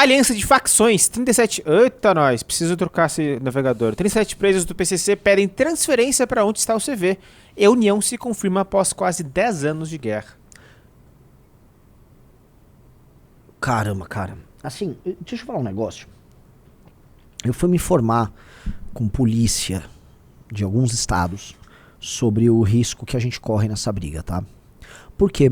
Aliança de facções, 37... Eita, nós, preciso trocar esse navegador. 37 presos do PCC pedem transferência para onde está o CV. E a união se confirma após quase 10 anos de guerra. Caramba, cara. Assim, deixa eu falar um negócio. Eu fui me informar com polícia de alguns estados sobre o risco que a gente corre nessa briga, tá? Porque,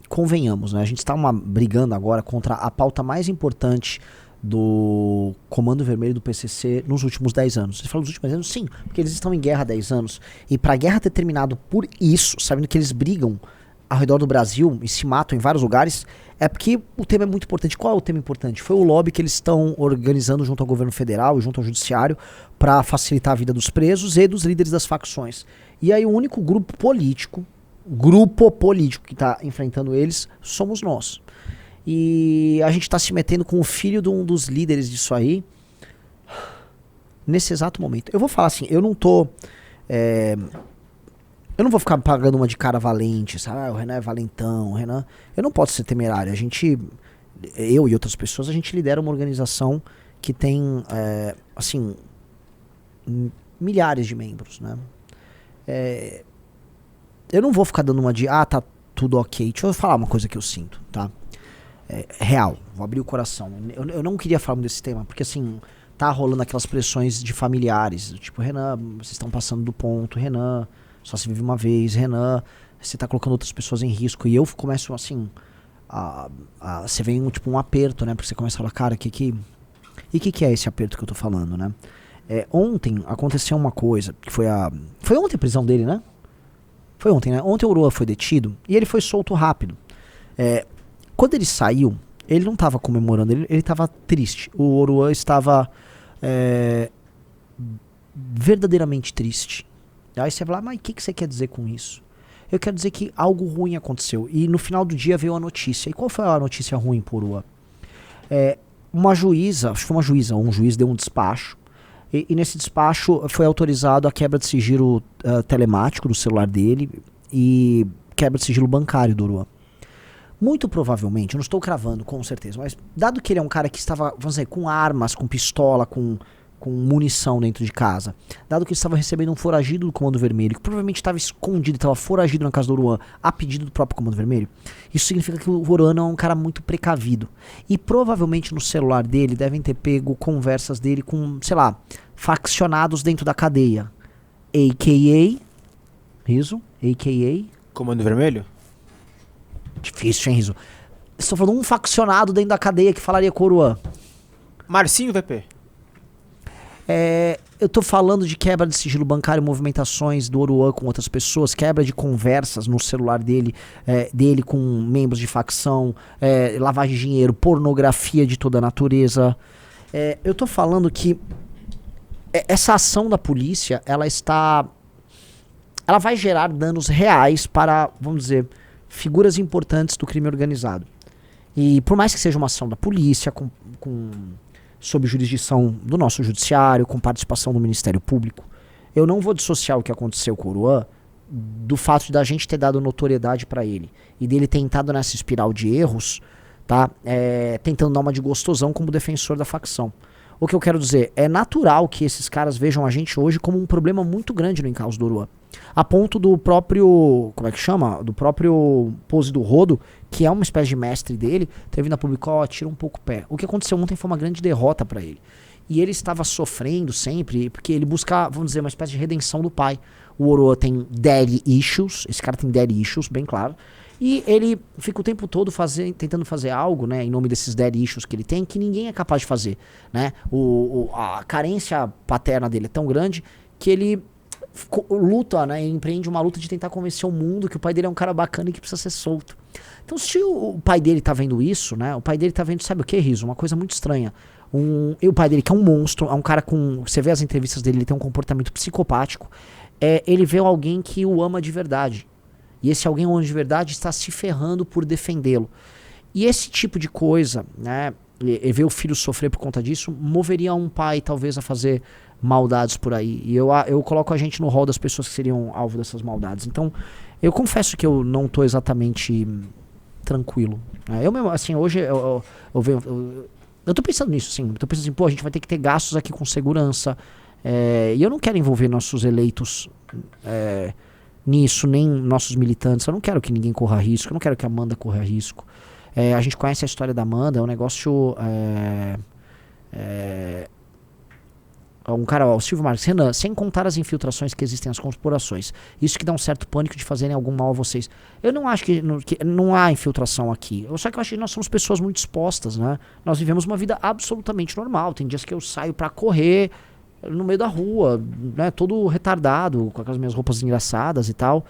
convenhamos, né? A gente está brigando agora contra a pauta mais importante do Comando Vermelho do PCC nos últimos 10 anos. Você fala nos últimos 10 anos? Sim, porque eles estão em guerra há 10 anos. E para a guerra ter terminado por isso, sabendo que eles brigam ao redor do Brasil e se matam em vários lugares, é porque o tema é muito importante. Qual é o tema importante? Foi o lobby que eles estão organizando junto ao governo federal e junto ao judiciário para facilitar a vida dos presos e dos líderes das facções. E aí o único grupo político que está enfrentando eles somos nós. E a gente está se metendo com o filho de um dos líderes disso aí nesse exato momento. Eu vou falar assim, eu não vou ficar pagando uma de cara valente, sabe? O Renan é valentão, o Renan... Eu não posso ser temerário. Eu e outras pessoas, a gente lidera uma organização que tem, assim, milhares de membros, né? Eu não vou ficar dando uma de, tá tudo ok. Deixa eu falar uma coisa que eu sinto, tá? Real, vou abrir o coração. Eu não queria falar desse tema, porque assim, tá rolando aquelas pressões de familiares. Tipo, Renan, vocês estão passando do ponto, Renan, só se vive uma vez, Renan, você tá colocando outras pessoas em risco. E eu começo assim, você vem tipo um aperto, né? Porque você começa a falar, cara, o que é esse aperto que eu tô falando, né? Ontem aconteceu uma coisa, que foi ontem a prisão dele, né? Foi ontem, né? Ontem o Oruan foi detido e ele foi solto rápido. Quando ele saiu, ele não estava comemorando, ele estava triste. O Oruan estava verdadeiramente triste. Aí você fala, mas o que você quer dizer com isso? Eu quero dizer que algo ruim aconteceu. E no final do dia veio a notícia. E qual foi a notícia ruim por Oruan? Uma juíza, acho que foi uma juíza, ou um juiz deu um despacho. E nesse despacho foi autorizado a quebra de sigilo telemático do celular dele e quebra de sigilo bancário do Oruan. Muito provavelmente, eu não estou cravando com certeza, mas dado que ele é um cara que estava, vamos dizer, com armas, com pistola, com munição dentro de casa, dado que ele estava recebendo um foragido do Comando Vermelho, que provavelmente estava escondido, estava foragido na casa do Oruan, a pedido do próprio Comando Vermelho, isso significa que o Oruan é um cara muito precavido. E provavelmente no celular dele devem ter pego conversas dele com, sei lá, faccionados dentro da cadeia. A.K.A. Riso? A.K.A. Comando Vermelho? Difícil, hein, Riso? Estou falando um faccionado dentro da cadeia que falaria com o Oruan. Marcinho VP. Eu tô falando de quebra de sigilo bancário, movimentações do Oruan com outras pessoas, quebra de conversas no celular dele com membros de facção, lavagem de dinheiro, pornografia de toda natureza. Eu tô falando que essa ação da polícia, ela vai gerar danos reais para, vamos dizer, figuras importantes do crime organizado. E por mais que seja uma ação da polícia, sob jurisdição do nosso judiciário, com participação do Ministério Público, eu não vou dissociar o que aconteceu com o Oruan do fato da gente ter dado notoriedade para ele e dele ter entrado nessa espiral de erros, tá? Tentando dar uma de gostosão como defensor da facção. O que eu quero dizer, é natural que esses caras vejam a gente hoje como um problema muito grande no encalço do Oruan. A ponto do próprio, como é que chama? Do próprio Pose do Rodo, que é uma espécie de mestre dele, ter vindo a publicar, tira um pouco o pé. O que aconteceu ontem foi uma grande derrota para ele. E ele estava sofrendo sempre, porque ele busca, vamos dizer, uma espécie de redenção do pai. O Oruan tem daddy issues, esse cara tem daddy issues, bem claro. E ele fica o tempo todo tentando fazer algo, né, em nome desses daddy issues que ele tem, que ninguém é capaz de fazer, né? A carência paterna dele é tão grande que ele luta, né? Ele empreende uma luta de tentar convencer o mundo que o pai dele é um cara bacana e que precisa ser solto. Então, se o pai dele tá vendo isso, né? O pai dele tá vendo, sabe o que, Riso? Uma coisa muito estranha. E o pai dele, que é um monstro, é um cara com... Você vê as entrevistas dele, ele tem um comportamento psicopático. Ele vê alguém que o ama de verdade. E esse alguém o ama de verdade está se ferrando por defendê-lo. E esse tipo de coisa, né? E ver o filho sofrer por conta disso, moveria um pai, talvez, a fazer maldades por aí. E eu coloco a gente no rol das pessoas que seriam alvo dessas maldades. Então, eu confesso que eu não tô exatamente tranquilo. Eu mesmo, assim, hoje eu Eu tô pensando nisso, sim. Eu tô pensando assim, pô, a gente vai ter que ter gastos aqui com segurança. E eu não quero envolver nossos eleitos nisso, nem nossos militantes. Eu não quero que ninguém corra risco. Eu não quero que a Amanda corra risco. A gente conhece a história da Amanda, é um negócio... um cara, ó, o Silvio Marques, Renan, sem contar as infiltrações que existem nas corporações, isso que dá um certo pânico de fazerem algum mal a vocês. Eu não acho que não há infiltração aqui. Só que eu acho que nós somos pessoas muito dispostas, né? Nós vivemos uma vida absolutamente normal. Tem dias que eu saio pra correr no meio da rua, né? Todo retardado, com aquelas minhas roupas engraçadas e tal.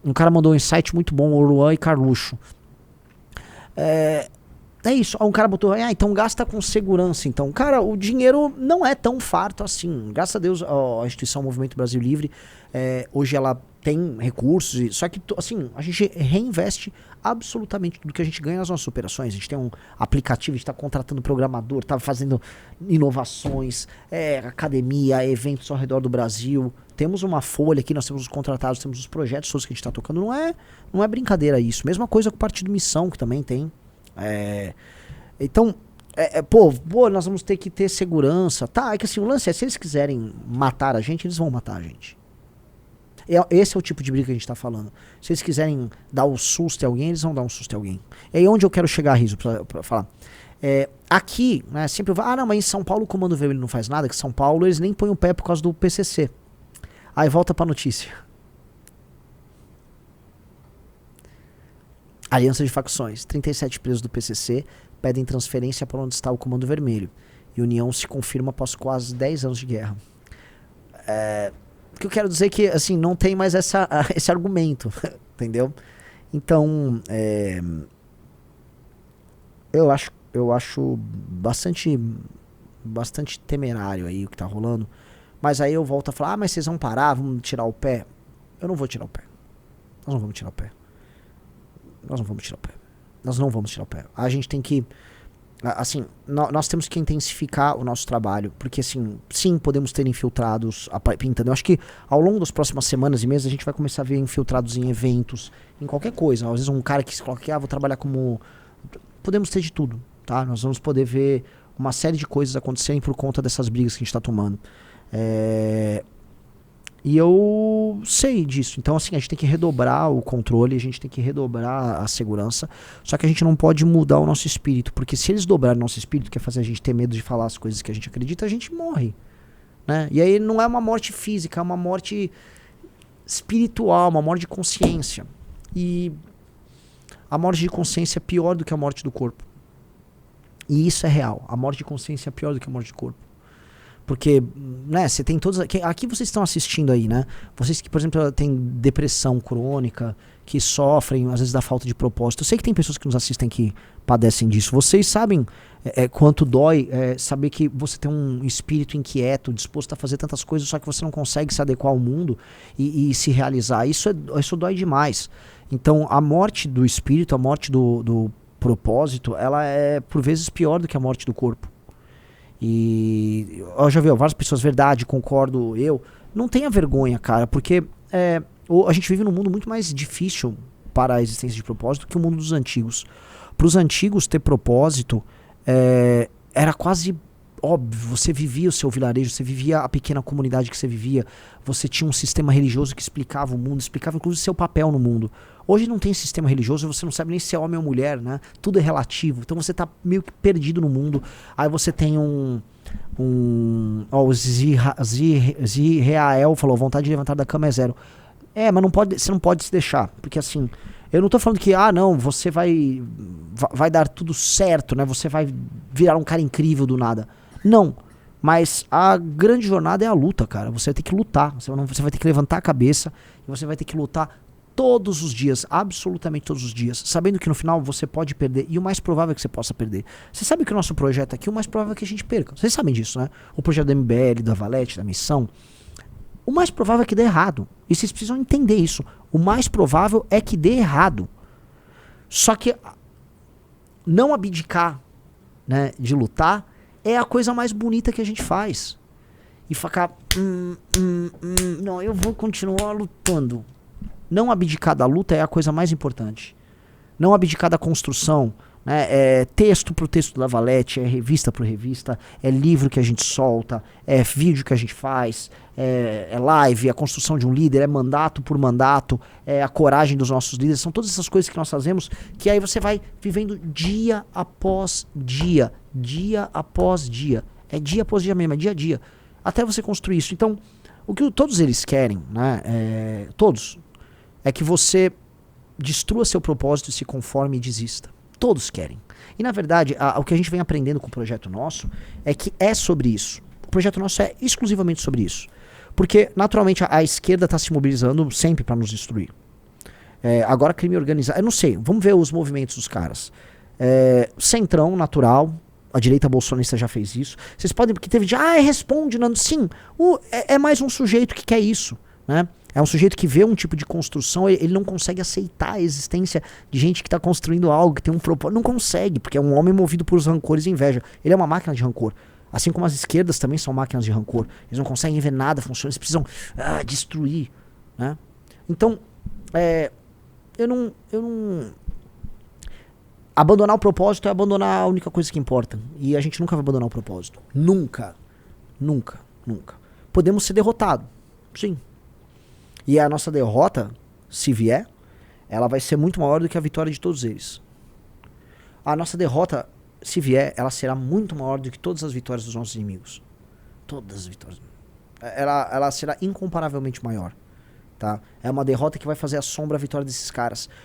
Um cara mandou um insight muito bom, o Luan e Carluxo. É isso, um cara botou, então gasta com segurança, então. Cara, o dinheiro não é tão farto assim. Graças a Deus, a instituição Movimento Brasil Livre, hoje ela tem recursos, só que, assim, a gente reinveste absolutamente tudo que a gente ganha nas nossas operações. A gente tem um aplicativo, a gente tá contratando programador, tá fazendo inovações, academia, eventos ao redor do Brasil. Temos uma folha aqui, nós temos os contratados, temos os projetos todos que a gente tá tocando. Não é brincadeira isso. Mesma coisa com o Partido Missão, que também tem. Então, nós vamos ter que ter segurança. Tá, é que assim, o lance é, se eles quiserem matar a gente, eles vão matar a gente. Esse é o tipo de briga que a gente tá falando. Se eles quiserem dar um susto em alguém, eles vão dar um susto em alguém. É aí onde eu quero chegar, Riso, pra falar. Aqui, né, sempre vai, não, mas em São Paulo o Comando Vermelho não faz nada, que São Paulo eles nem põem o pé por causa do PCC. Aí volta pra notícia. Aliança de facções. 37 presos do PCC pedem transferência para onde está o Comando Vermelho. E União se confirma após quase 10 anos de guerra. O que eu quero dizer é que, assim, não tem mais esse argumento, entendeu? Então, eu acho bastante temerário aí o que tá rolando. Mas aí eu volto a falar, mas vocês vão parar, vamos tirar o pé? Eu não vou tirar o pé. Nós não vamos tirar o pé. Nós não vamos tirar o pé. Nós não vamos tirar o pé. A gente tem que... Assim, nós temos que intensificar o nosso trabalho. Porque, assim, sim, podemos ter infiltrados pintando. Eu acho que ao longo das próximas semanas e meses a gente vai começar a ver infiltrados em eventos, em qualquer coisa. Às vezes um cara que se coloca aqui, vou trabalhar como... Podemos ter de tudo, tá? Nós vamos poder ver uma série de coisas acontecerem por conta dessas brigas que a gente tá tomando. E eu sei disso. Então, assim, a gente tem que redobrar o controle, a gente tem que redobrar a segurança. Só que a gente não pode mudar o nosso espírito. Porque se eles dobrarem o nosso espírito, que é fazer a gente ter medo de falar as coisas que a gente acredita, a gente morre. Né? E aí não é uma morte física, é uma morte espiritual, uma morte de consciência. E a morte de consciência é pior do que a morte do corpo. E isso é real. A morte de consciência é pior do que a morte do corpo. Porque, né, você tem todos... Aqui vocês estão assistindo aí, né? Vocês que, por exemplo, têm depressão crônica, que sofrem, às vezes, da falta de propósito. Eu sei que tem pessoas que nos assistem que padecem disso. Vocês sabem quanto dói saber que você tem um espírito inquieto, disposto a fazer tantas coisas, só que você não consegue se adequar ao mundo e se realizar. Isso dói demais. Então, a morte do espírito, a morte do propósito, ela é, por vezes, pior do que a morte do corpo. E eu já vi várias pessoas, verdade, concordo, não tenha vergonha, cara, porque a gente vive num mundo muito mais difícil para a existência de propósito que o mundo dos antigos. Para os antigos ter propósito era quase óbvio, você vivia o seu vilarejo, você vivia a pequena comunidade que você vivia, você tinha um sistema religioso que explicava o mundo, explicava inclusive seu papel no mundo. Hoje não tem sistema religioso, você não sabe nem se é homem ou mulher, né? Tudo é relativo, então você tá meio que perdido no mundo. Aí você tem o Zirael falou, vontade de levantar da cama é zero. Mas você não pode se deixar, porque assim, eu não tô falando que, não, você vai dar tudo certo, né? Você vai virar um cara incrível do nada. Não, mas a grande jornada é a luta, cara. Você vai ter que lutar, você vai ter que levantar a cabeça e você vai ter que lutar todos os dias, absolutamente todos os dias, sabendo que no final você pode perder, e o mais provável é que você possa perder. Você sabe que o nosso projeto aqui, o mais provável é que a gente perca. Vocês sabem disso, né? O projeto da MBL, da Valete, da Missão, o mais provável é que dê errado. E vocês precisam entender isso. O mais provável é que dê errado. Só que não abdicar, né, de lutar é a coisa mais bonita que a gente faz. E ficar, não, eu vou continuar lutando. Não abdicar da luta é a coisa mais importante. Não abdicar da construção, né? É texto pro texto da Valete, é revista pro revista, é livro que a gente solta, é vídeo que a gente faz, é live, é a construção de um líder, é mandato por mandato, é a coragem dos nossos líderes. São todas essas coisas que nós fazemos que aí você vai vivendo dia após dia, dia após dia. É dia após dia mesmo, é dia a dia. Até você construir isso. Então, o que todos eles querem, né? Todos, é que você destrua seu propósito, se conforme e desista. Todos querem. E na verdade, o que a gente vem aprendendo com o projeto nosso é que é sobre isso. O projeto nosso é exclusivamente sobre isso. Porque, naturalmente, a esquerda está se mobilizando sempre para nos destruir. Agora, crime organizado. Eu não sei, vamos ver os movimentos dos caras. Centrão, natural. A direita bolsonarista já fez isso. Vocês podem, porque teve de, responde, Nando. Sim, é mais um sujeito que quer isso, né? É um sujeito que vê um tipo de construção, ele não consegue aceitar a existência de gente que está construindo algo, que tem um propósito. Não consegue, porque é um homem movido por rancores e inveja. Ele é uma máquina de rancor. Assim como as esquerdas também são máquinas de rancor. Eles não conseguem ver nada funcionar, eles precisam destruir, né? Então, eu não... Abandonar o propósito é abandonar a única coisa que importa. E a gente nunca vai abandonar o propósito. Nunca. Nunca. Nunca. Podemos ser derrotados. Sim. E a nossa derrota, se vier, ela vai ser muito maior do que a vitória de todos eles. A nossa derrota, se vier, ela será muito maior do que todas as vitórias dos nossos inimigos. Todas as vitórias. Ela será incomparavelmente maior. Tá? É uma derrota que vai fazer a sombra à vitória desses caras.